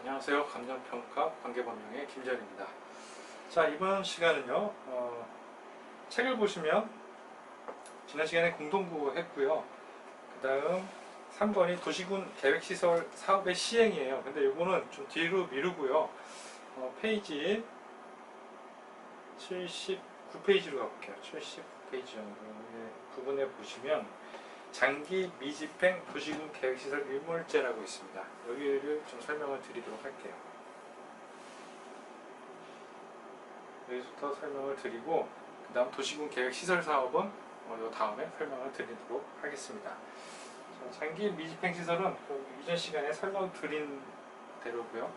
안녕하세요. 감정평가 관계법령의 김재현입니다. 자, 이번 시간은요, 책을 보시면 지난 시간에 공동구 했고요. 그 다음 3번이 도시군 계획시설 사업의 시행이에요. 근데 이거는 좀 뒤로 미루고요. 페이지 79페이지로 가볼게요. 79페이지 정도의 부분에 보시면 장기 미집행 도시군 계획시설 일몰제라고 있습니다. 여기를 좀 설명을 드리도록 할게요. 여기서부터 설명을 드리고 그 다음 도시군 계획시설 사업은 이 다음에 설명을 드리도록 하겠습니다. 자, 장기 미집행 시설은 이전 시간에 설명드린 대로고요.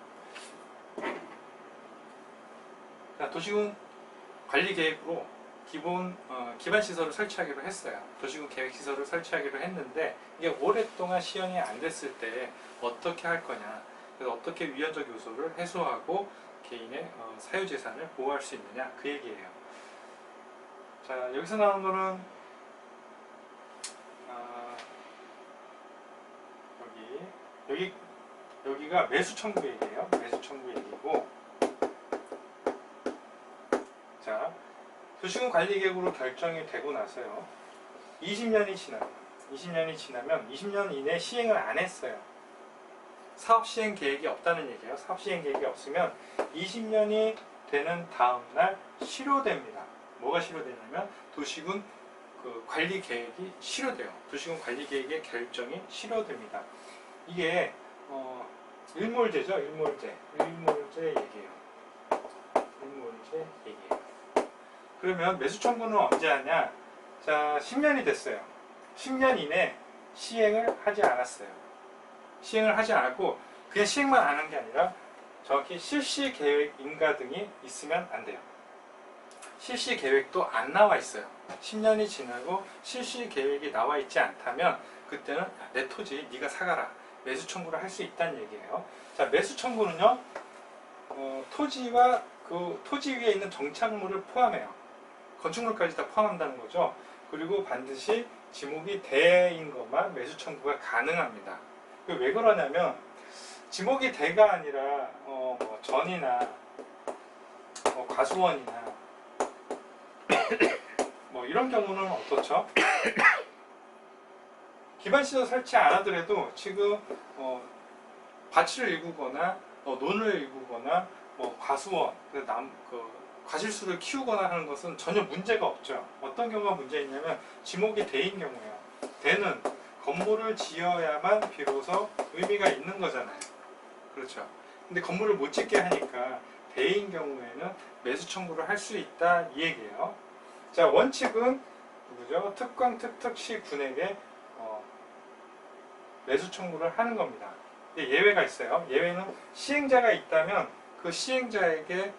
자, 도시군 관리계획으로 기반 시설을 설치하기로 했어요. 도시군 계획 시설을 설치하기로 했는데 이게 오랫동안 시행이 안 됐을 때 어떻게 할 거냐, 그래서 어떻게 위헌적 요소를 해소하고 개인의 사유재산을 보호할 수 있느냐, 그 얘기예요. 자, 여기서 나온 거는 여기가 매수 청구 얘기예요. 매수 청구 얘기고, 자, 도시군 관리계획으로 결정이 되고 나서요, 20년이 지나면 20년 이내 시행을 안 했어요. 사업 시행 계획이 없다는 얘기예요. 사업 시행 계획이 없으면 20년이 되는 다음날 실효됩니다. 뭐가 실효되냐면 도시군 관리 계획이 실효돼요. 도시군 관리 계획의 결정이 실효됩니다. 이게 일몰제죠. 일몰제 얘기예요. 일몰제 얘기예요. 그러면 매수 청구는 언제 하냐? 자, 10년이 됐어요. 10년 이내 시행을 하지 않았어요. 시행을 하지 않았고, 그냥 시행만 안 한 게 아니라 정확히 실시 계획 인가 등이 있으면 안 돼요. 실시 계획도 안 나와 있어요. 10년이 지나고 실시 계획이 나와 있지 않다면 그때는 내 토지 네가 사가라, 매수 청구를 할 수 있다는 얘기예요. 자, 매수 청구는요, 토지와 그 토지 위에 있는 정착물을 포함해요. 건축물까지 다 포함한다는 거죠. 그리고 반드시 지목이 대인 것만 매수 청구가 가능합니다. 왜 그러냐면, 지목이 대가 아니라 뭐 전이나 과수원이나 뭐 이런 경우는 어떻죠? 기반시설 설치 안 하더라도 지금 밭을 일구거나 논을 일구거나 과수원, 과실수를 키우거나 하는 것은 전혀 문제가 없죠. 어떤 경우가 문제 있냐면 지목이 대인 경우예요. 대는 건물을 지어야만 비로소 의미가 있는 거잖아요. 그렇죠. 근데 건물을 못 짓게 하니까 대인 경우에는 매수 청구를 할 수 있다, 이 얘기예요. 자, 원칙은 누구죠? 특광 특특시 군에게 매수 청구를 하는 겁니다. 예외가 있어요. 예외는 시행자가 있다면 그 시행자에게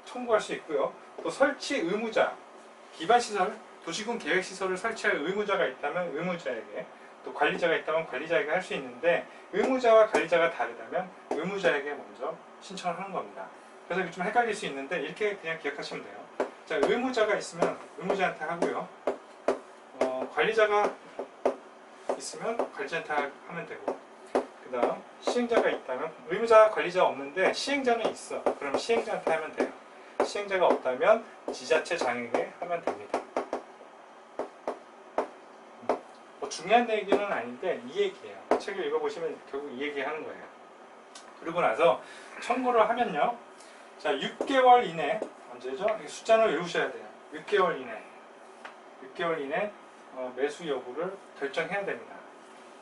청구할 수 있고요. 또 설치 의무자, 기반시설, 도시군 계획시설을 설치할 의무자가 있다면 의무자에게, 또 관리자가 있다면 관리자에게 할 수 있는데, 의무자와 관리자가 다르다면 의무자에게 먼저 신청을 하는 겁니다. 그래서 이게 좀 헷갈릴 수 있는데 이렇게 그냥 기억하시면 돼요. 자, 의무자가 있으면 의무자한테 하고요. 관리자가 있으면 관리자한테 하면 되고, 그 다음 시행자가 있다면, 의무자, 관리자 없는데 시행자는 있어. 그럼 시행자한테 하면 돼요. 시행자가 없다면 지자체 장에게 하면 됩니다. 중요한 얘기는 아닌데 이 얘기예요. 책을 읽어보시면 결국 이 얘기 하는 거예요. 그리고 나서 청구를 하면요, 자, 6개월 이내, 언제죠? 숫자는 외우셔야 돼요. 6개월 이내 매수 여부를 결정해야 됩니다.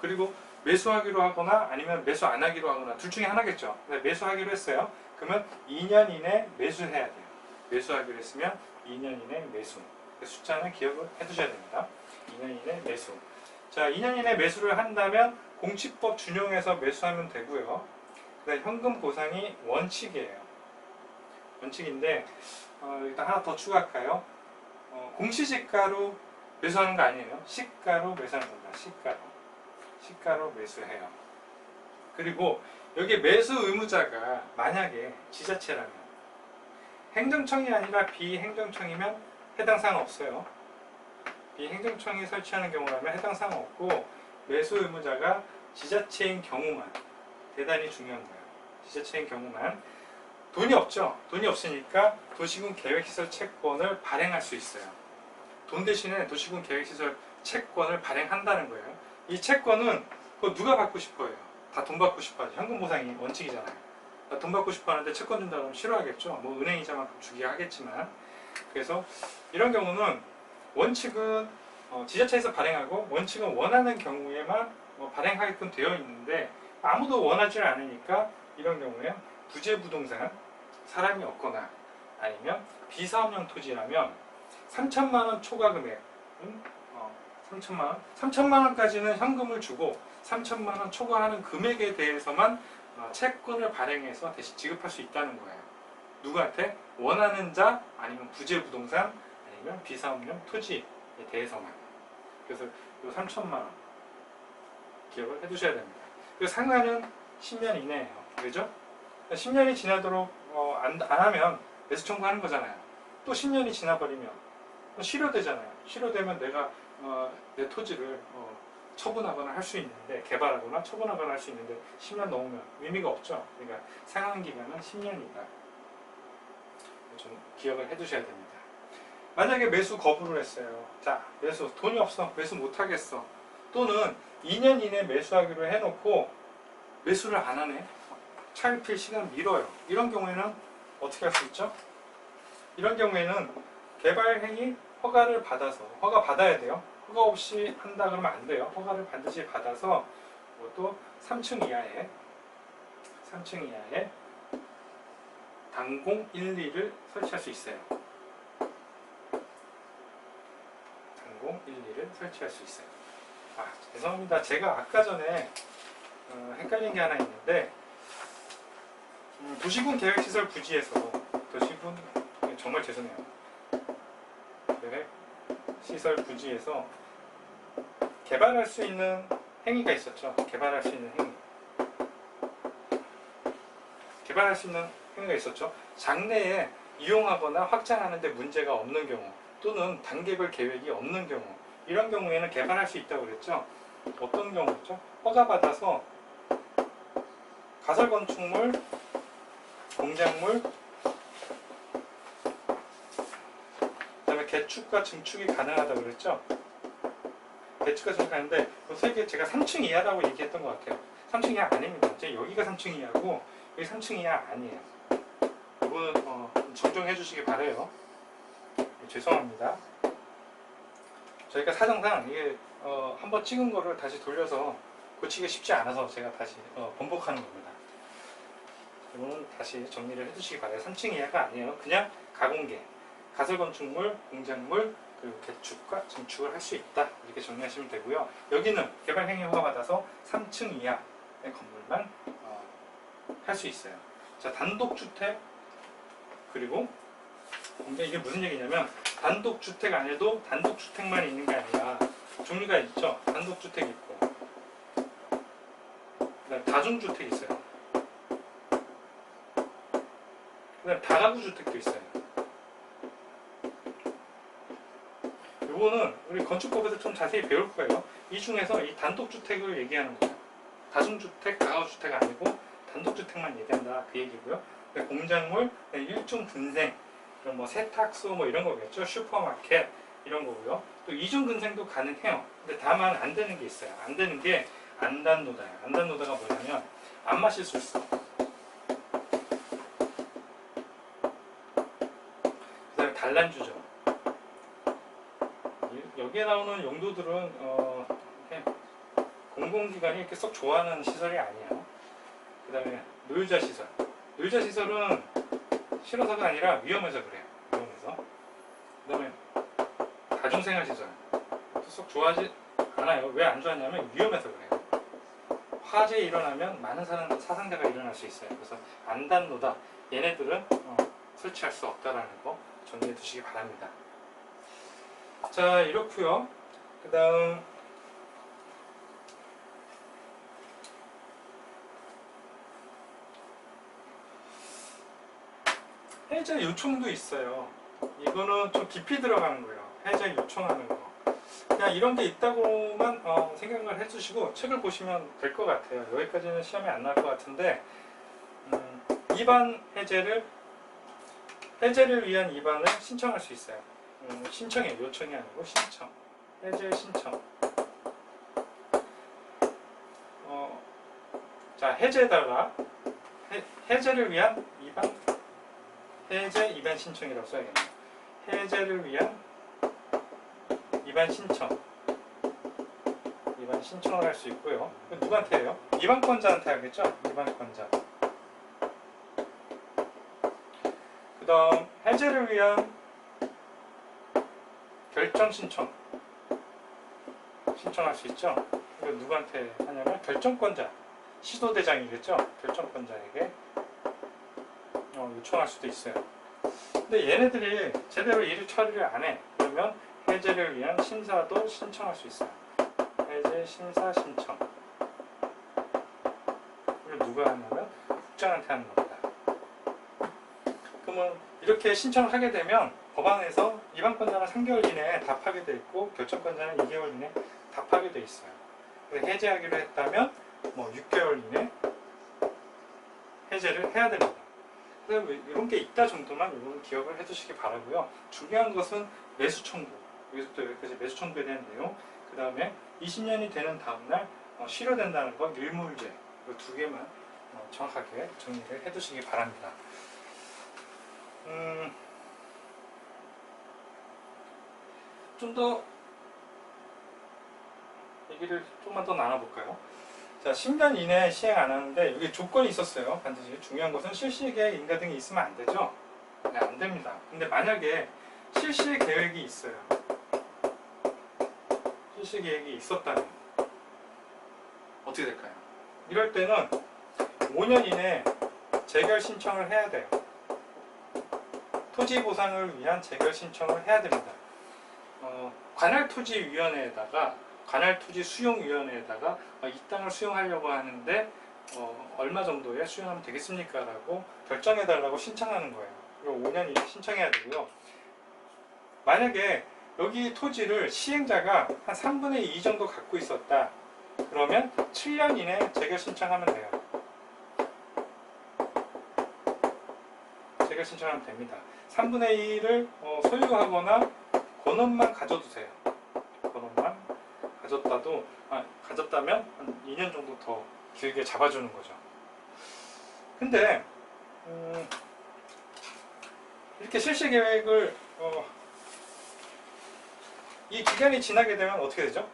그리고 매수하기로 하거나 아니면 매수 안 하기로 하거나 둘 중에 하나겠죠. 매수하기로 했어요. 그러면 2년 이내 매수해야 돼요. 매수하기로 했으면 2년 이내 매수. 숫자는 기억을 해두셔야 됩니다. 2년 이내 매수. 자, 2년 이내 매수를 한다면 공시법 준용해서 매수하면 되고요. 그다음 현금 보상이 원칙이에요. 원칙인데 일단 하나 더 추가할까요? 공시지가로 매수하는 거 아니에요. 시가로 매수하는 겁니다. 시가로 매수해요. 그리고 여기 매수 의무자가 만약에 지자체라면, 행정청이 아니라 비행정청이면 해당 사항 없어요. 비행정청이 설치하는 경우라면 해당 사항 없고, 매수 의무자가 지자체인 경우만 대단히 중요한 거예요. 지자체인 경우만. 돈이 없죠. 돈이 없으니까 도시군 계획시설 채권을 발행할 수 있어요. 돈 대신에 도시군 계획시설 채권을 발행한다는 거예요. 이 채권은 그거 누가 받고 싶어요? 다 돈 받고 싶어 하죠. 현금 보상이 원칙이잖아요. 돈 받고 싶어 하는데 채권 준다 그러면 싫어하겠죠. 뭐 은행이자만큼 주기 하겠지만. 그래서 이런 경우는 원칙은 지자체에서 발행하고 원칙은 원하는 경우에만 발행하게끔 되어 있는데 아무도 원하지 않으니까 이런 경우에 부재부동산, 사람이 없거나 아니면 비사업용 토지라면 3천만 원 초과 금액, 3천만 원까지는 현금을 주고 3천만 원 초과하는 금액에 대해서만 채권을 발행해서 대신 지급할 수 있다는 거예요. 누구한테? 원하는 자, 아니면 부재부동산, 아니면 비사업용 토지에 대해서만. 그래서 이 3천만 원 기억을 해두셔야 됩니다. 그 상한은 10년 이내예요. 그죠? 10년이 지나도록 안 하면 매수 청구하는 거잖아요. 또 10년이 지나버리면 실효되잖아요. 실효되면 내가 내 토지를 처분하거나 할 수 있는데, 개발하거나 처분하거나 할 수 있는데 10년 넘으면 의미가 없죠. 그러니까 상한 기간은 10년이다. 좀 기억을 해두셔야 됩니다. 만약에 매수 거부를 했어요. 자, 매수 돈이 없어, 매수 못하겠어. 또는 2년 이내 매수하기로 해놓고 매수를 안 하네. 차일피일 시간 미뤄요. 이런 경우에는 어떻게 할 수 있죠? 이런 경우에는 개발행위 허가를 받아서, 허가 받아야 돼요. 허가 없이 한다 그러면 안 돼요. 허가를 반드시 받아서 또 3층 이하에 단공 1, 2를 설치할 수 있어요. 단공 1, 2를 설치할 수 있어요. 죄송합니다. 제가 아까 전에 헷갈린 게 하나 있는데, 도시군 계획시설 부지에서, 도시군 정말 죄송해요. 계획시설 부지에서 개발할 수 있는 행위가 있었죠. 개발할 수 있는 행위가 있었죠. 장래에 이용하거나 확장하는 데 문제가 없는 경우, 또는 단계별 계획이 없는 경우, 이런 경우에는 개발할 수 있다고 그랬죠. 어떤 경우죠? 허가받아서 가설건축물, 공작물, 그 다음에 개축과 증축이 가능하다고 그랬죠. 개축과 증축 가능한데 그 세 개 제가 3층 이하라고 얘기했던 것 같아요. 3층 이하 아닙니다. 이제 여기가 3층 이하고 여기 3층 이하 아니에요. 이거는 정정해 주시기 바래요. 죄송합니다. 저희가 사정상 이게 한번 찍은 거를 다시 돌려서 고치기 쉽지 않아서 제가 다시 번복하는 겁니다. 이거는 다시 정리를 해주시기 바라요. 3층 이하가 아니에요. 그냥 가공계, 가설건축물, 공작물, 그리고 개축과 증축을 할 수 있다. 이렇게 정리하시면 되고요. 여기는 개발행위 허가받아서 3층 이하의 건물만 할 수 있어요. 자, 단독주택, 그리고 이게 무슨 얘기냐면 단독주택 안에도 단독주택만 있는 게 아니라 종류가 있죠. 단독주택 있고, 그다음에 다중주택 있어요. 그다음에 다가구 주택도 있어요. 이거는 우리 건축법에서 좀 자세히 배울 거예요. 이 중에서 이 단독주택을 얘기하는 거예요. 다중주택, 다가구주택 아니고 단독주택만 얘기한다 그 얘기고요. 공작물, 일종 근생, 이런 뭐 세탁소 뭐 이런 거겠죠. 슈퍼마켓 이런 거고요. 또 이중 근생도 가능해요. 근데 다만 안 되는 게 있어요. 안 되는 게 안단노다예요. 안단노다가 뭐냐면 안 마실 수 있어. 그다음에 단란주점. 여기에 나오는 용도들은 공공기관이 이렇게 썩 좋아하는 시설이 아니에요. 그 다음에 노유자 시설. 노유자 시설은 싫어서가 아니라 위험해서 그래요. 위험해서. 그 다음에 다중생활 시설. 썩 좋아하지 않아요. 왜 안 좋아하냐면 위험해서 그래요. 화재 일어나면 많은 사상자가 일어날 수 있어요. 그래서 안단노다. 얘네들은 설치할 수 없다라는 거 정리해 두시기 바랍니다. 자, 이렇고요. 그 다음 해제 요청도 있어요. 이거는 좀 깊이 들어가는 거예요. 해제 요청하는 거. 그냥 이런 게 있다고만 생각을 해주시고 책을 보시면 될 것 같아요. 여기까지는 시험에 안 나올 것 같은데 이반 해제를 위한 이반을 신청할 수 있어요. 신청이에요. 요청이 아니고 신청. 해제 신청. 자, 해제해달라. 해제를 위한 이반. 해제 이반 신청이라고 써야겠네요. 해제를 위한 이반 신청. 이반 신청을 할 수 있고요. 누구한테 해요? 이반권자한테 하겠죠? 이반권자. 그 다음 해제를 위한 결정 신청할 수 있죠. 이거 누구한테 하냐면 결정권자, 시도대장이겠죠. 결정권자에게 요청할 수도 있어요. 근데 얘네들이 제대로 일을 처리를 안 해. 그러면 해제를 위한 심사도 신청할 수 있어요. 해제 심사 신청. 이걸 누가 하냐면 국장한테 하는 겁니다. 그러면 이렇게 신청을 하게 되면 법안에서 이반권자는 3개월 이내에 답하게 돼 있고 결정권자는 2개월 이내에 답하게 돼 있어요. 해제하기로 했다면 뭐 6개월 이내 해제를 해야 됩니다. 그래서 이런 게 있다 정도만 이런 기억을 해두시기 바라고요. 중요한 것은 매수 청구. 여기서부터 여기까지 매수 청구에 대한 내용. 그 다음에 20년이 되는 다음날 실효된다는 거, 일몰제. 이 두 개만 정확하게 정리를 해두시기 바랍니다. 좀 더 얘기를 조금만 더 나눠볼까요? 자, 10년 이내에 시행 안 하는데 여기 조건이 있었어요. 반드시 중요한 것은 실시계획 인가 등이 있으면 안 되죠? 네, 안 됩니다. 근데 만약에 실시 계획이 있어요. 실시 계획이 있었다면 어떻게 될까요? 이럴 때는 5년 이내에 재결 신청을 해야 돼요. 토지 보상을 위한 재결 신청을 해야 됩니다. 관할토지위원회에다가 관할토지 수용위원회에다가 이 땅을 수용하려고 하는데 얼마 정도에 수용하면 되겠습니까? 라고 결정해달라고 신청하는 거예요. 그리고 5년 이내 신청해야 되고요. 만약에 여기 토지를 시행자가 한 3분의 2 정도 갖고 있었다. 그러면 7년 이내에 재결 신청하면 돼요. 재결 신청하면 됩니다. 3분의 2를 소유하거나 권원만 가져도 돼요. 권원만 가졌다면 한 2년 정도 더 길게 잡아주는 거죠. 근데 이렇게 실시 계획을 이 기간이 지나게 되면 어떻게 되죠?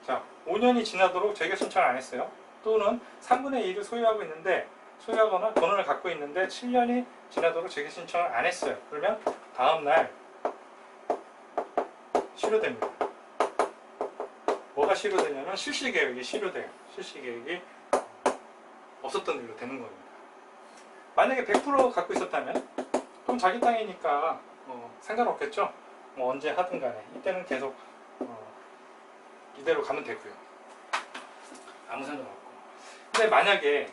자, 5년이 지나도록 재결 신청을 안 했어요. 또는 3분의 2를 소유하거나 권한을 갖고 있는데 7년이 지나도록 재결 신청을 안 했어요. 그러면 다음날 실효됩니다. 뭐가 실효되냐면 실시계획이 실효돼요. 실시계획이 없었던 일로 되는 겁니다. 만약에 100% 갖고 있었다면 그럼 자기 땅이니까 상관없겠죠. 언제 하든 간에 이때는 계속 이대로 가면 되고요. 아무 상관없고. 근데 만약에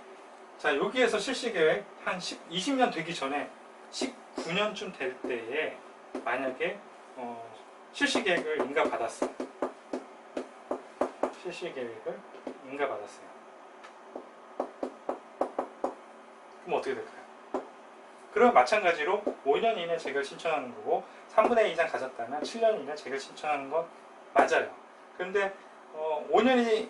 자 여기에서 실시계획 한 20년 되기 전에 19년쯤 될 때에 만약에 실시계획을 인가받았어요. 실시계획을 인가받았어요. 그럼 어떻게 될까요? 그럼 마찬가지로 5년 이내 재결 신청하는 거고 3분의 2 이상 가졌다면 7년 이내 재결 신청하는 건 맞아요. 그런데 5년이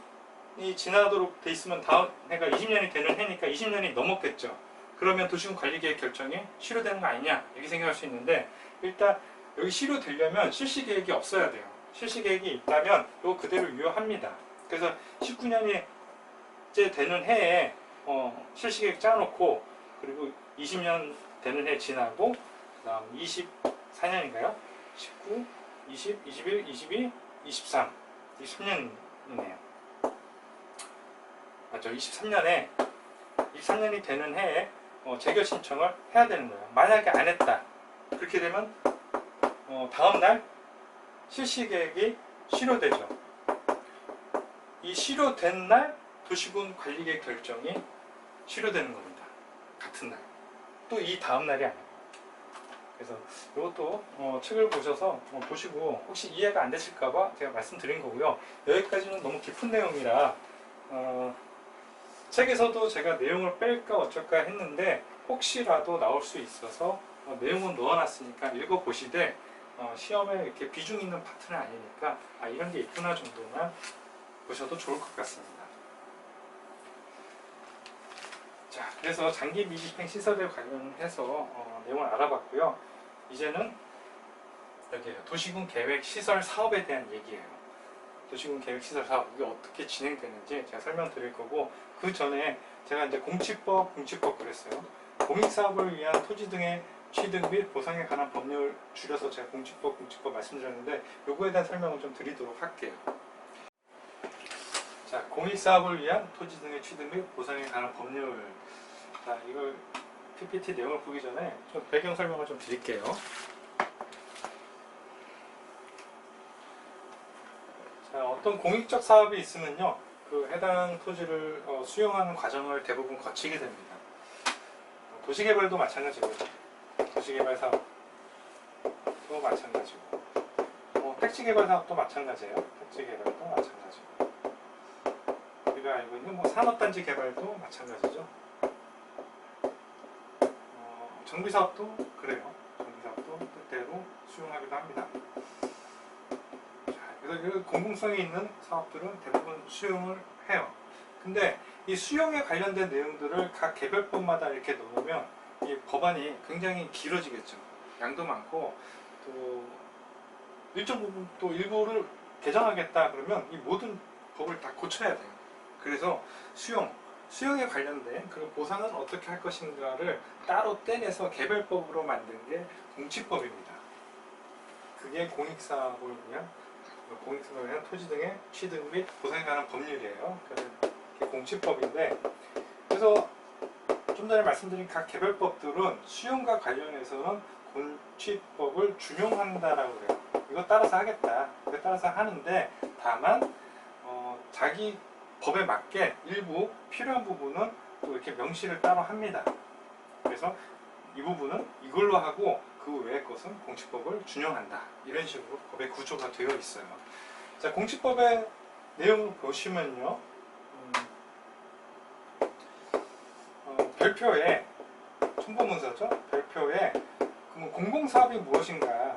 지나도록 돼 있으면 다음 해가 20년이 되는 해니까 20년이 넘었겠죠. 그러면 도시군관리계획 결정이 실효되는 거 아니냐 이렇게 생각할 수 있는데 일단 여기 실효되려면 실시계획이 없어야 돼요. 실시계획이 있다면 이거 그대로 유효합니다. 그래서 19년이 되는 해에 실시계획 짜놓고 그리고 20년 되는 해 지나고 그 다음 24년인가요? 19, 20, 21, 22, 23 23년이네요. 맞죠? 23년이 되는 해에 재결 신청을 해야 되는 거예요. 만약에 안 했다. 그렇게 되면 다음날 실시계획이 실효되죠. 이 실효된 날 도시군 관리계획 결정이 실효되는 겁니다. 같은 날. 또 이 다음날이 아니에요. 그래서 이것도 책을 보셔서 보시고 혹시 이해가 안 되실까봐 제가 말씀드린 거고요. 여기까지는 너무 깊은 내용이라 책에서도 제가 내용을 뺄까 어쩔까 했는데 혹시라도 나올 수 있어서 내용은 넣어놨으니까 읽어보시되 시험에 이렇게 비중 있는 파트는 아니니까 이런 게 있구나 정도만 보셔도 좋을 것 같습니다. 자, 그래서 장기 미집행 시설에 관련해서 내용을 알아봤고요. 이제는 여기에요. 도시군 계획 시설 사업에 대한 얘기예요. 도시군 계획 시설 사업 이게 어떻게 진행되는지 제가 설명드릴 거고, 그 전에 제가 이제 공치법 그랬어요. 공익사업을 위한 토지 등의 취득 및 보상에 관한 법률, 줄여서 제가 공치법 말씀드렸는데 요거에 대한 설명을 좀 드리도록 할게요. 자, 공익사업을 위한 토지 등의 취득 및 보상에 관한 법률. 자, 이걸 PPT 내용을 보기 전에 좀 배경 설명을 좀 드릴게요. 자, 어떤 공익적 사업이 있으면요, 그 해당 토지를 수용하는 과정을 대부분 거치게 됩니다. 도시개발도 마찬가지고요. 도시개발 사업도 마찬가지고, 택지개발 사업도 마찬가지예요. 택지개발도 마찬가지고, 우리가 알고 있는 산업단지 개발도 마찬가지죠. 정비사업도 그래요. 정비사업도 때때로 수용하기도 합니다. 그래서 그 공공성이 있는 사업들은 대부분 수용을 해요. 근데 이 수용에 관련된 내용들을 각 개별법마다 이렇게 넣으면 이 법안이 굉장히 길어지겠죠. 양도 많고, 또 일정 부분 또 일부를 개정하겠다 그러면 이 모든 법을 다 고쳐야 돼요. 그래서 수용에 관련된 그 보상은 어떻게 할 것인가를 따로 떼내서 개별법으로 만든 게 공치법입니다. 그게 공익사업을 위한 토지 등의 취득 및 보상에 관한 법률이에요. 그게 공치법인데, 그래서 좀 전에 말씀드린 각 개별법들은 수용과 관련해서는 공치법을 준용한다라고 그래요. 이거 따라서 하겠다. 이거 따라서 하는데, 다만 자기 법에 맞게 일부 필요한 부분은 또 이렇게 명시를 따로 합니다. 그래서 이 부분은 이걸로 하고 그 외의 것은 공치법을 준용한다. 이런 식으로 법의 구조가 되어 있어요. 자, 공치법의 내용을 보시면요, 별표에 첨부문서죠. 별표에 공공사업이 무엇인가,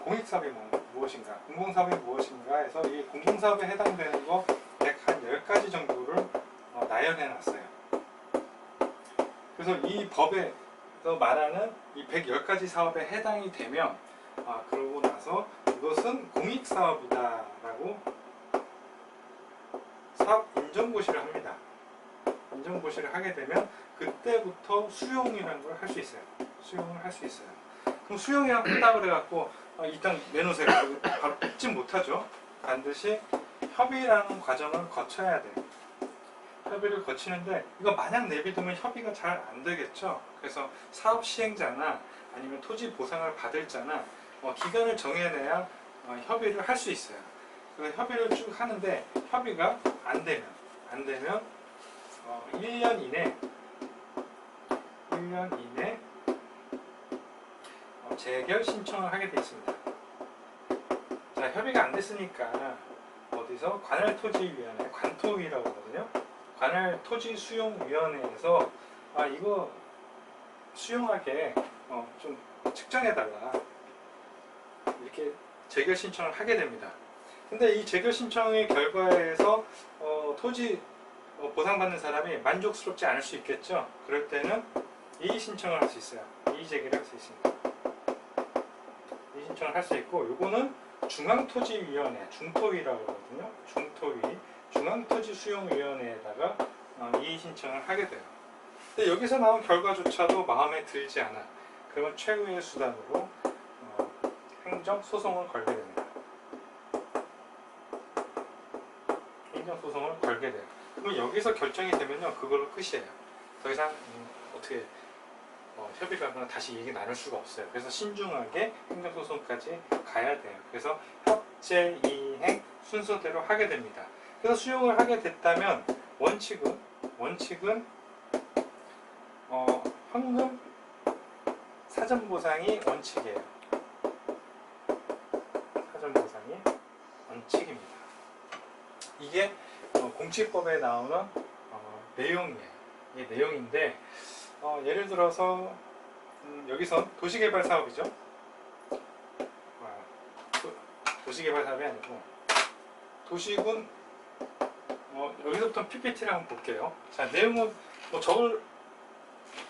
공익사업이 무엇인가, 공공사업이 무엇인가 해서 이 공공사업에 해당되는 거 110가지 정도를 나열해 놨어요. 그래서 이 법에서 말하는 이 110가지 사업에 해당이 되면 그러고 나서 이것은 공익사업이다 라고 사업 인정고시를 합니다. 인정고시를 하게 되면 그때부터 수용이라는 걸 할 수 있어요. 수용을 할 수 있어요. 그럼 수용이라고 한다 그래갖고 일단 내놓으세요. 바로 읽지 못하죠. 반드시 협의라는 과정을 거쳐야 돼요. 협의를 거치는데 이거 마냥 내비두면 협의가 잘 안 되겠죠. 그래서 사업 시행자나 아니면 토지 보상을 받을 자나 기간을 정해내야 협의를 할 수 있어요. 그 협의를 쭉 하는데 협의가 안 되면 1년 이내 재결 신청을 하게 되어 있습니다. 자, 협의가 안 됐으니까 어디서 관할토지위원회, 관토위라고 하거든요. 관할토지수용위원회에서 이거 수용하게 좀 측정해달라, 이렇게 재결 신청을 하게 됩니다. 근데 이 재결 신청의 결과에서 토지 보상받는 사람이 만족스럽지 않을 수 있겠죠. 그럴 때는 이의 신청을 할 수 있어요. 이의 제기를 할 수 있습니다. 이의 신청을 할 수 있고, 요거는 중앙토지위원회, 중토위라고 하거든요. 중토위, 중앙토지수용위원회에다가 이의 신청을 하게 돼요. 근데 여기서 나온 결과조차도 마음에 들지 않아. 그러면 최후의 수단으로 행정소송을 걸게 됩니다. 행정소송을 걸게 돼요. 그럼 여기서 결정이 되면요, 그걸로 끝이에요. 더 이상 어떻게 협의가 그냥 다시 얘기 나눌 수가 없어요. 그래서 신중하게 행정소송까지 가야 돼요. 그래서 협재 이행 순서대로 하게 됩니다. 그래서 수용을 하게 됐다면 원칙은 현금 사전보상이 원칙이에요. 사전보상이 원칙입니다. 이게 공치법에 나오는 내용이에요. 이게 내용인데 예를 들어서 여기서 도시개발 사업이죠. 도시개발 사업이 아니고 도시군 여기서부터 PPT를 한번 볼게요. 자, 내용은 뭐 적을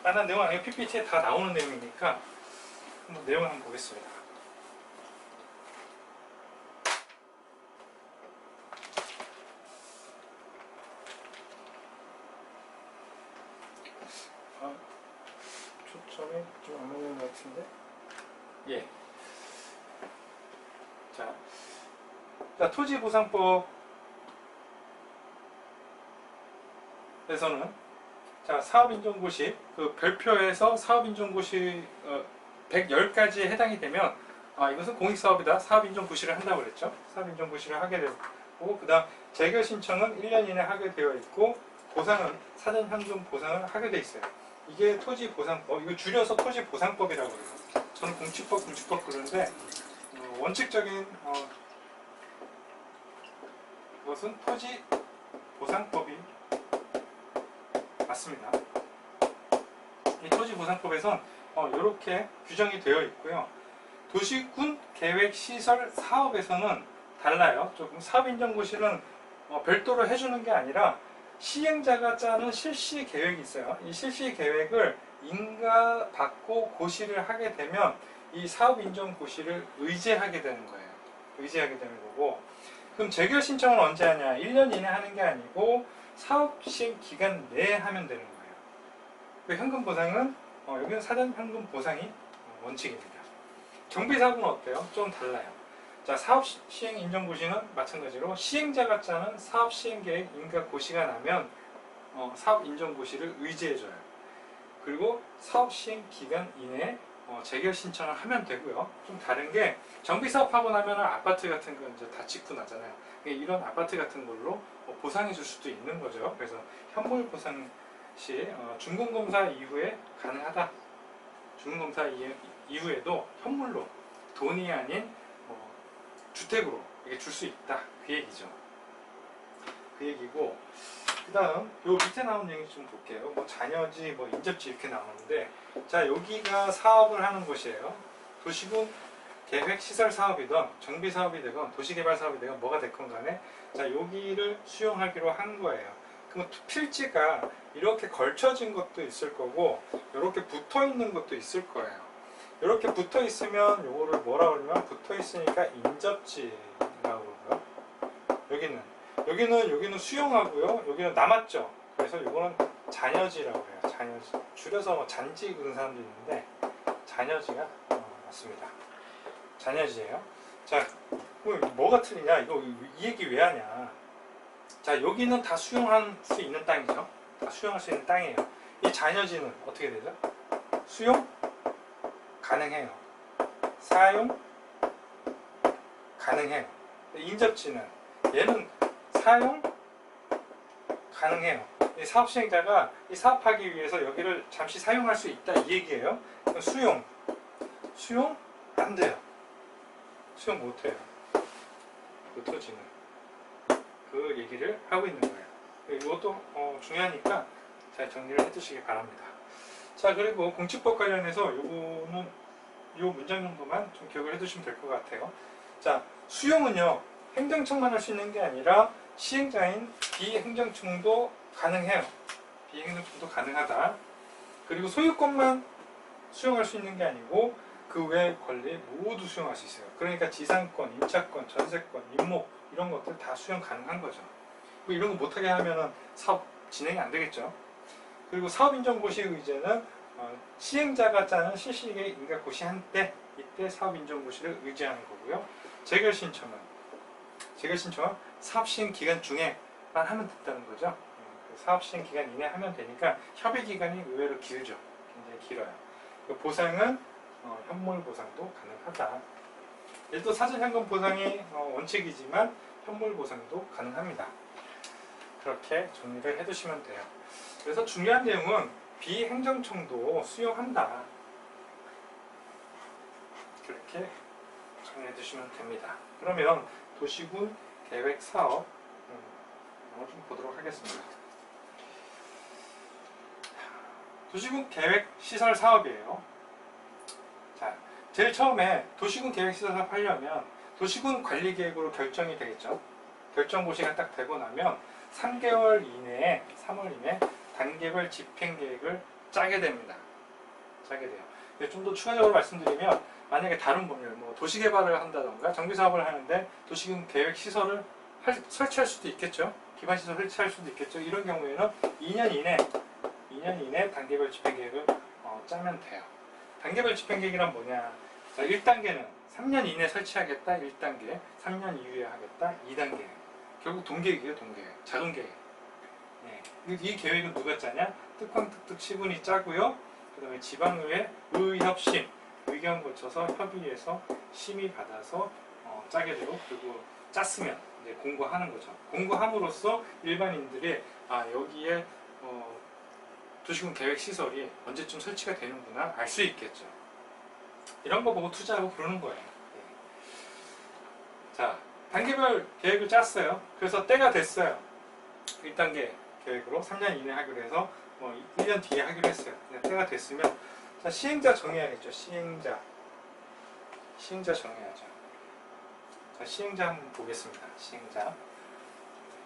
만한 내용 아니고 PPT에 다 나오는 내용이니까 한번 내용을 한번 보겠습니다. 초점이 좀 안 맞는 것 같은데? 예. 자, 토지보상법에서는 자, 사업인정고시 그 별표에서 사업인정고시 110가지에 해당이 되면 이것은 공익사업이다. 사업인정고시를 한다고 그랬죠. 사업인정고시를 하게 되고 그 다음 재결 신청은 1년 이내 하게 되어 있고 보상은 사전현금 보상을 하게 돼 있어요. 이게 토지보상법, 이거 줄여서 토지보상법이라고 해요. 저는 공직법 그러는데 원칙적인 그것은 토지보상법이 맞습니다. 이 토지보상법에선 이렇게 규정이 되어 있고요. 도시군 계획시설 사업에서는 달라요. 조금 사업인정고시는 별도로 해주는 게 아니라 시행자가 짜는 실시 계획이 있어요. 이 실시 계획을 인가받고 고시를 하게 되면 이 사업인정고시를 의제하게 되는 거예요. 의제하게 되는 거고, 그럼 재결 신청은 언제 하냐? 1년 이내 하는 게 아니고 사업 시행 기간 내에 하면 되는 거예요. 그 현금 보상은 여기는 사전 현금 보상이 원칙입니다. 정비사업은 어때요? 좀 달라요. 자, 사업 시행 인정고시는 마찬가지로 시행자가 짜는 사업 시행 계획 인가 고시가 나면 사업 인정고시를 의제해줘요. 그리고 사업 시행 기간 이내에 재결 신청을 하면 되고요. 좀 다른 게 정비사업하고 나면 아파트 같은 거 이제 다 짓고 나잖아요. 이런 아파트 같은 걸로 보상해 줄 수도 있는 거죠. 그래서 현물 보상 시 준공검사 이후에 가능하다. 준공검사 이후에도 현물로 돈이 아닌 주택으로 이게 줄 수 있다. 그 얘기죠. 그 얘기고, 그 다음 요 밑에 나온 얘기 좀 볼게요. 뭐 잔여지, 뭐 인접지 이렇게 나오는데, 자, 여기가 사업을 하는 곳이에요. 도시군 계획시설 사업이든 정비 사업이 되건 도시개발 사업이 되건 뭐가 됐건 간에 자, 여기를 수용하기로 한 거예요. 그럼 필지가 이렇게 걸쳐진 것도 있을 거고 이렇게 붙어 있는 것도 있을 거예요. 이렇게 붙어 있으면 요거를 뭐라 그러면 붙어 있으니까 인접지라고 그러고요. 여기는 수용하고요. 여기는 남았죠. 그래서 요거는 잔여지라고 해요. 잔여지. 줄여서 뭐 잔지 그런 사람도 있는데 잔여지가 맞습니다. 잔여지예요. 자, 뭐가 틀리냐? 이 얘기 왜 하냐? 자, 여기는 다 수용할 수 있는 땅이죠. 다 수용할 수 있는 땅이에요. 이 잔여지는 어떻게 되죠? 수용 가능해요. 사용 가능해요. 인접지는 얘는 사용 가능해요. 이 사업 시행자가 이 사업하기 위해서 여기를 잠시 사용할 수 있다 이 얘기예요. 수용 안 돼요. 수용 못 해요. 그 토지는 그 얘기를 하고 있는 거예요. 이것도 중요하니까 잘 정리를 해두시기 바랍니다. 자, 그리고 공직법 관련해서 요거는 요 문장 정도만 좀 기억을 해두시면 될 것 같아요. 자, 수용은요 행정청만 할 수 있는 게 아니라 시행자인 비행정청도 가능해요. 비행정청도 가능하다. 그리고 소유권만 수용할 수 있는 게 아니고 그 외의 권리 모두 수용할 수 있어요. 그러니까 지상권, 임차권, 전세권, 임목 이런 것들 다 수용 가능한 거죠. 뭐 이런 거 못하게 하면은 사업 진행이 안 되겠죠. 그리고 사업인정고시 의제는 시행자가 짜는 실시계획 인가고시 한때 이때 사업인정고시를 의제하는 거고요. 재결신청은 사업시행 기간 중에만 하면 된다는 거죠. 사업시행 기간 이내 하면 되니까 협의 기간이 의외로 길죠. 굉장히 길어요. 보상은 현물 보상도 가능하다. 얘도 사전현금 보상이 원칙이지만 현물 보상도 가능합니다. 그렇게 정리를 해두시면 돼요. 그래서 중요한 내용은 비행정청도 수용한다. 그렇게 정리해 두시면 됩니다. 그러면 도시군 계획 사업 좀 보도록 하겠습니다. 도시군 계획 시설 사업이에요. 자, 제일 처음에 도시군 계획 시설 사업 하려면 도시군 관리 계획으로 결정이 되겠죠. 결정 고시가 딱 되고 나면 3개월 이내에 3월 이내에 단계별 집행 계획을 짜게 됩니다. 짜게 돼요. 좀 더 추가적으로 말씀드리면 만약에 다른 법률, 뭐 도시개발을 한다던가 정비사업을 하는데 도시군 계획 시설을 설치할 수도 있겠죠. 기반시설 설치할 수도 있겠죠. 이런 경우에는 2년 이내 단계별 집행계획을 짜면 돼요. 단계별 집행계획이란 뭐냐? 자, 1단계는 3년 이내 설치하겠다 1단계, 3년 이후에 하겠다 2단계. 결국 동계획이에요. 동계획, 자동계획. 네. 이 계획은 누가 짜냐? 특광특특 시군이 짜고요. 그 다음에 지방의회 의협심, 의견 거쳐서 협의해서 심의 받아서 짜게 되고, 그리고 짰으면 이제 공고하는 거죠. 공고함으로써 일반인들이 여기에 도시군 계획 시설이 언제쯤 설치가 되는구나 알 수 있겠죠. 이런 거 보고 투자하고 그러는 거예요. 자, 단계별 계획을 짰어요. 그래서 때가 됐어요. 1단계 계획으로 3년 이내 하기로 해서 1년 뒤에 하기로 했어요. 때가 됐으면 자, 시행자 정해야겠죠. 시행자 정해야죠. 자, 시행자 한번 보겠습니다.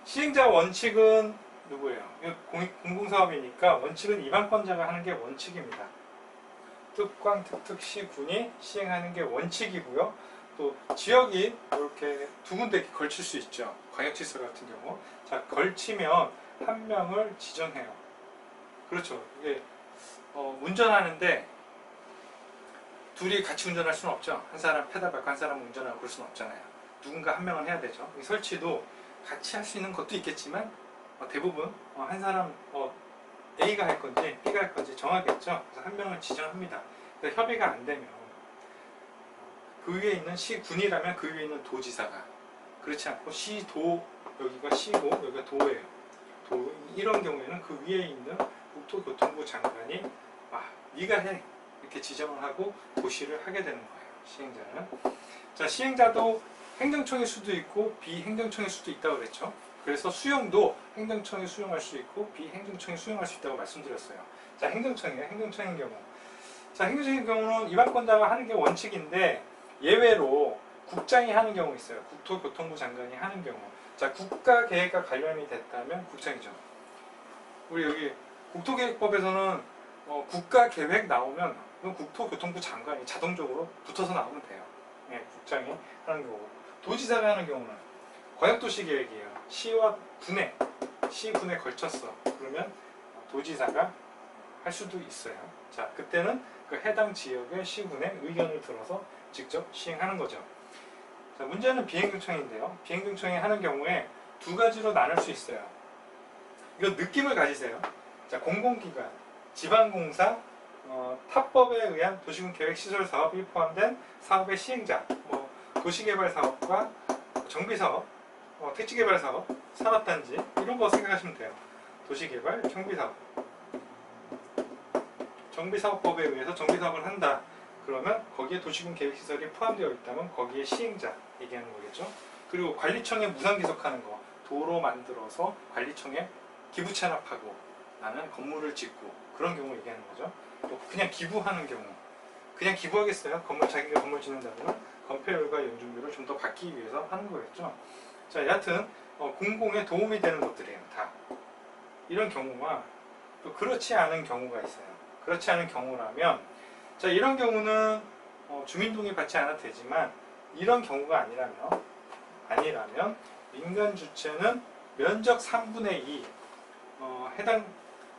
시행자 원칙은 누구예요? 공공사업이니까 원칙은 입안권자가 하는 게 원칙입니다. 특광특특 시군이 시행하는 게 원칙이고요. 또 지역이 이렇게 두 군데 걸칠 수 있죠. 광역시설 같은 경우. 자, 걸치면 한 명을 지정해요. 그렇죠. 이게 운전하는데 둘이 같이 운전할 수는 없죠. 한 사람 페달 밟고 한 사람 운전하고 그럴 수는 없잖아요. 누군가 한 명은 해야 되죠. 이 설치도 같이 할 수 있는 것도 있겠지만 대부분 한 사람 A가 할 건지 B가 할 건지 정하겠죠. 그래서 한 명을 지정합니다. 그래서 협의가 안 되면 그 위에 있는 시군이라면 그 위에 있는 도지사가, 그렇지 않고 시도, 여기가 시고 여기가 도예요. 이런 경우에는 그 위에 있는 국토교통부 장관이 네가 해 이렇게 지정을 하고 고시를 하게 되는 거예요. 시행자는. 자, 시행자도 행정청일 수도 있고 비행정청일 수도 있다고 그랬죠. 그래서 수용도 행정청이 수용할 수 있고 비행정청이 수용할 수 있다고 말씀드렸어요. 자, 행정청이에요. 행정청인 경우. 자, 행정청인 경우는 입안권자가 하는 게 원칙인데 예외로 국장이 하는 경우 있어요. 국토교통부 장관이 하는 경우. 자, 국가계획과 관련이 됐다면 국장이죠. 우리 여기 국토계획법에서는 국가계획 나오면 국토교통부 장관이 자동적으로 붙어서 나오면 돼요. 네, 국장이 하는 경우. 도지사가 하는 경우는 광역도시계획이에요. 시와 시군에 걸쳤어. 그러면 도지사가 할 수도 있어요. 자, 그때는 그 해당 지역의 시군의 의견을 들어서 직접 시행하는 거죠. 자, 문제는 비행정청인데요. 비행정청이 하는 경우에 두 가지로 나눌 수 있어요. 이거 느낌을 가지세요. 자, 공공기관, 지방공사, 타법에 의한 도시군 계획 시설 사업이 포함된 사업의 시행자, 도시개발 사업과 정비사업, 택지개발 사업, 산업단지 이런 거 생각하시면 돼요. 도시개발, 정비사업. 정비사업법에 의해서 정비사업을 한다. 그러면 거기에 도시군 계획시설이 포함되어 있다면 거기에 시행자 얘기하는 거겠죠. 그리고 관리청에 무상기속하는 거, 도로 만들어서 관리청에 기부 체납하고 나는 건물을 짓고 그런 경우 얘기하는 거죠. 또 그냥 기부하는 경우, 그냥 기부하겠어요? 자기가 건물 짓는다면 건폐율과 연중률을 좀 더 받기 위해서 하는 거겠죠. 자, 여하튼 공공에 도움이 되는 것들이에요. 다 이런 경우와 또 그렇지 않은 경우가 있어요. 그렇지 않은 경우라면, 자, 이런 경우는 주민동의 받지 않아도 되지만 이런 경우가 아니라면 민간 주체는 면적 3분의 2 해당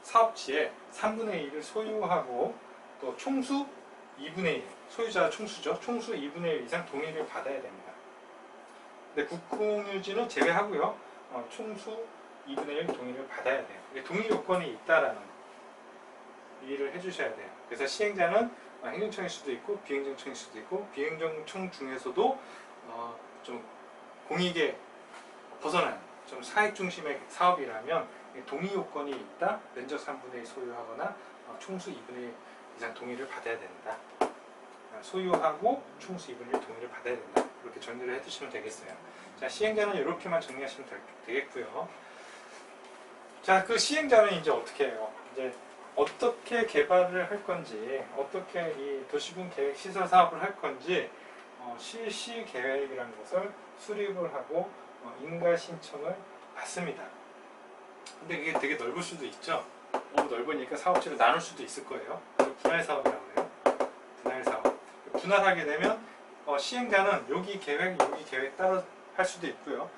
사업지의 3분의 1을 소유하고 또 총수 2분의 1, 소유자 총수죠. 총수 2분의 1 이상 동의를 받아야 됩니다. 근데 국공유지는 제외하고요. 총수 2분의 1 동의를 받아야 돼요. 동의 요건이 있다라는 이해를 해주셔야 돼요. 그래서 시행자는 행정청일 수도 있고 비행정청일 수도 있고, 비행정청 중에서도 좀 공익에 벗어난 좀 사익 중심의 사업이라면 동의 요건이 있다, 면적 3분의 1 소유하거나 총수 2분의 1 이상 동의를 받아야 된다. 소유하고 총수 2분의 1 동의를 받아야 된다. 이렇게 정리를 해두시면 되겠어요. 자, 시행자는 이렇게만 정리하시면 되겠고요. 자, 그 시행자는 이제 어떻게 해요? 이제 어떻게 어떻게 개발을 할 건지, 어떻게 이 도시군 계획 시설 사업을 할 건지 실시 계획이라는 것을 수립을 하고 인가 신청을 받습니다. 근데 이게 되게 넓을 수도 있죠. 너무 넓으니까 사업체를 나눌 수도 있을 거예요. 그래서 분할 사업이라고 해요. 분할 사업. 분할하게 되면 시행자는 여기 계획 따로 할 수도 있고요.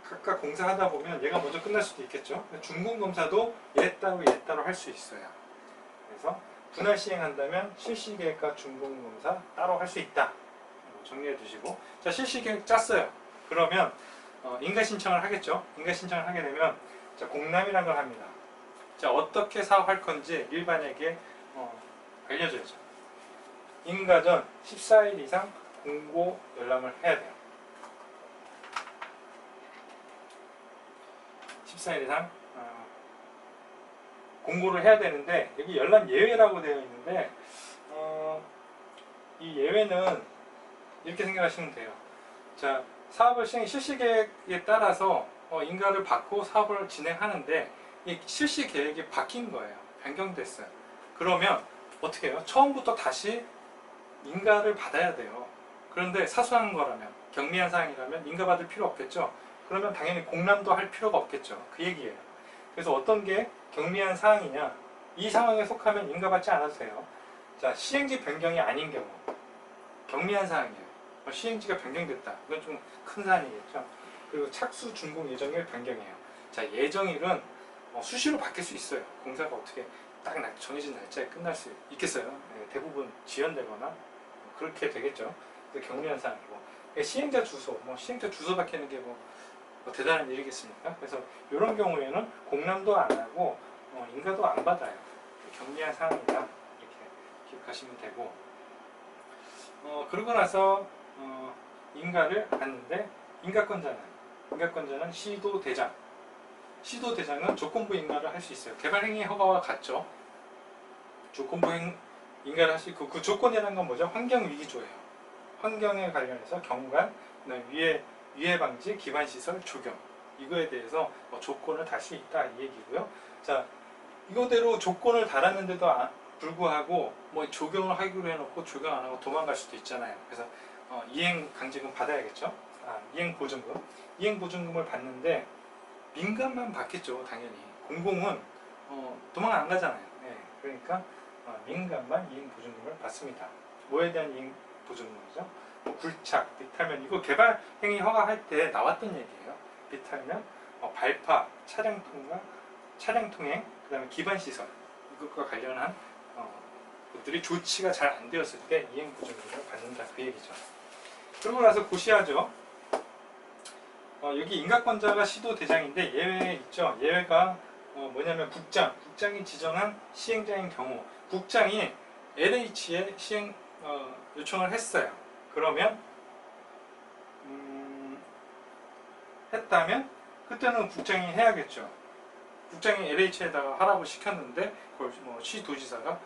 각각 공사하다 보면 얘가 먼저 끝날 수도 있겠죠. 준공검사도 얘 따로 할 수 있어요. 그래서 분할 시행한다면 실시계획과 준공검사 따로 할 수 있다. 정리해 두시고, 자, 실시계획 짰어요. 그러면 인가 신청을 하겠죠. 인가 신청을 하게 되면 자, 공람이라는 걸 합니다. 자, 어떻게 사업할 건지 일반에게 알려줘야죠. 인가 전 14일 이상 공고 열람을 해야 돼요. 14일 이상 공고를 해야 되는데, 여기 열람 예외라고 되어 있는데 이 예외는 이렇게 생각하시면 돼요. 자, 사업을 실시계획에 따라서 인가를 받고 사업을 진행하는데 이 실시계획이 바뀐 거예요. 변경됐어요. 그러면 어떻게 해요? 처음부터 다시 인가를 받아야 돼요. 그런데 사소한 거라면, 경미한 사항이라면 인가 받을 필요 없겠죠. 그러면 당연히 공람도 할 필요가 없겠죠. 그 얘기예요. 그래서 어떤 게 경미한 사항이냐, 이 상황에 속하면 인가 받지 않아도 돼요. 자, 시행지 변경이 아닌 경우, 경미한 사항이에요. 시행지가 변경됐다. 이건 좀 큰 사안이겠죠. 그리고 착수 준공 예정일 변경이에요. 자, 예정일은 수시로 바뀔 수 있어요. 공사가 어떻게 딱 정해진 날짜에 끝날 수 있겠어요. 네, 대부분 지연되거나 그렇게 되겠죠. 경미한 사항이고, 시행자 주소, 시행자 주소 바뀌는 게 뭐 대단한 일이겠습니까? 그래서 이런 경우에는 공람도 안 하고 인가도 안 받아요. 경미한 사항이다, 이렇게 기억하시면 되고, 그러고 나서 인가를 받는데, 인가권자는 시도대장. 시도대장은 조건부 인가를 할 수 있어요. 개발행위 허가와 같죠. 조건부 인가를 할 수 있고, 그 조건이라는 건 뭐죠? 환경위기조예요. 환경에 관련해서 경관, 위해 방지, 기반시설, 조경, 이거에 대해서 조건을 달 수 있다, 이 얘기고요. 자, 이거대로 조건을 달았는데도 불구하고 조경을 하기로 해놓고 조경 안 하고 도망갈 수도 있잖아요. 그래서 이행 강제금 받아야겠죠. 이행보증금을 받는데 민간만 받겠죠, 당연히. 공공은 도망 안 가잖아요. 네, 그러니까 민간만 이행보증금을 받습니다. 뭐에 대한 이행보증금이죠? 굴착, 비탈면, 이거 개발행위 허가할 때 나왔던 얘기예요. 비탈면, 발파, 차량통행, 그 다음에 기반시설, 이것과 관련한 것들이 조치가 잘 안 되었을 때 이행보증금을 받는다, 그 얘기죠. 그러고 나서 고시하죠. 여기 인가권자가 시도대장인데 예외 있죠. 예외가 뭐냐면 국장이 지정한 시행자인 경우, 국장이 LH에 시행 요청을 했어요. 그러면 했다면 그때는 국장이 해야겠죠. 국장이 LH에다가 하라고 시켰는데 그걸 시도지사가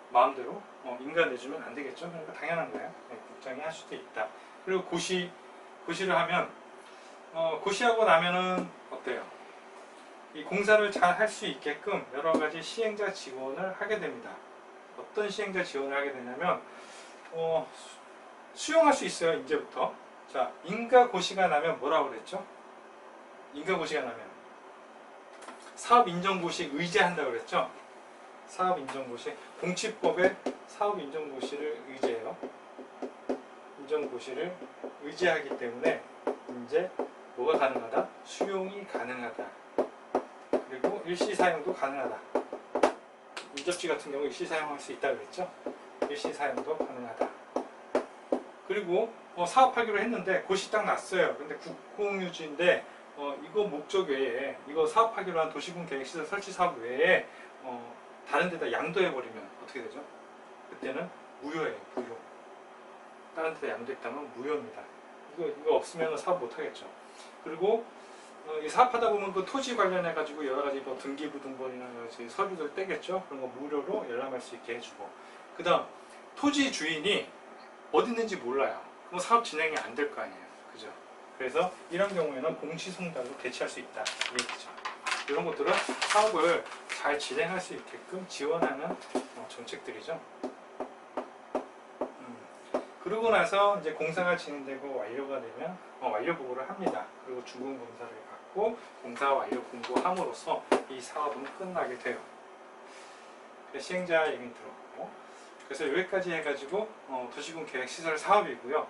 마음대로 인가 내주면 안 되겠죠. 그러니까 당연한 거예요. 네, 국장이 할 수도 있다. 그리고 고시를 하면 고시하고 나면은 어때요? 이 공사를 잘 할 수 있게끔 여러 가지 시행자 지원을 하게 됩니다. 어떤 시행자 지원을 하게 되냐면 수용할 수 있어요, 이제부터. 자, 인가고시가 나면 뭐라고 그랬죠? 인가고시가 나면 사업인정고시 의제한다고 그랬죠? 사업인정고시, 공치법에 사업인정고시를 의제해요. 인정고시를 의제하기 때문에 이제 뭐가 가능하다? 수용이 가능하다. 그리고 일시사용도 가능하다. 인접지 같은 경우 일시사용할 수 있다고 그랬죠? 일시사용도 가능하다. 그리고 사업하기로 했는데 고시 딱 났어요. 근데 국공유지인데 이거 목적 외에, 이거 사업하기로 한 도시군 계획시설 설치 사업 외에 다른 데다 양도해버리면 어떻게 되죠? 그때는 무효예요. 무효. 다른 데다 양도했다면 무효입니다. 이거 없으면 사업 못하겠죠. 그리고 사업하다 보면 그 토지 관련해 가지고 여러 가지 등기부등본이나 서류들 떼겠죠. 그런 거 무료로 열람할 수 있게 해주고, 그 다음 토지 주인이 어디 있는지 몰라요. 그럼 사업 진행이 안 될 거 아니에요. 그죠? 그래서 이런 경우에는 공시송달로 대체할 수 있다, 이 얘기죠. 이런 것들은 사업을 잘 진행할 수 있게끔 지원하는 정책들이죠. 그러고 나서 이제 공사가 진행되고 완료가 되면 완료 보고를 합니다. 그리고 준공 검사를 받고 공사 완료 공고함으로써 이 사업은 끝나게 돼요. 시행자 얘기는 들었고, 그래서 여기까지 해가지고 도시군 계획 시설 사업이고요.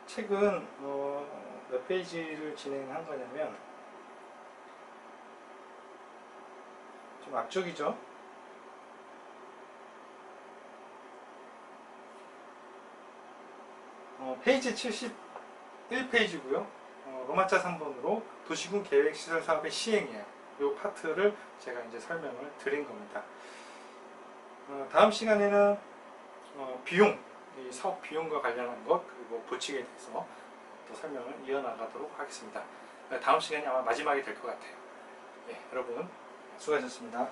책은 몇 페이지를 진행한 거냐면 좀 앞쪽이죠. 페이지 71페이지고요. 로마자 3번으로 도시군 계획 시설 사업의 시행이에요. 이 파트를 제가 이제 설명을 드린 겁니다. 다음 시간에는 비용, 이 사업 비용과 관련한 것 그리고 보칙에 대해서 또 설명을 이어나가도록 하겠습니다. 다음 시간이 아마 마지막이 될 것 같아요. 예, 여러분 수고하셨습니다.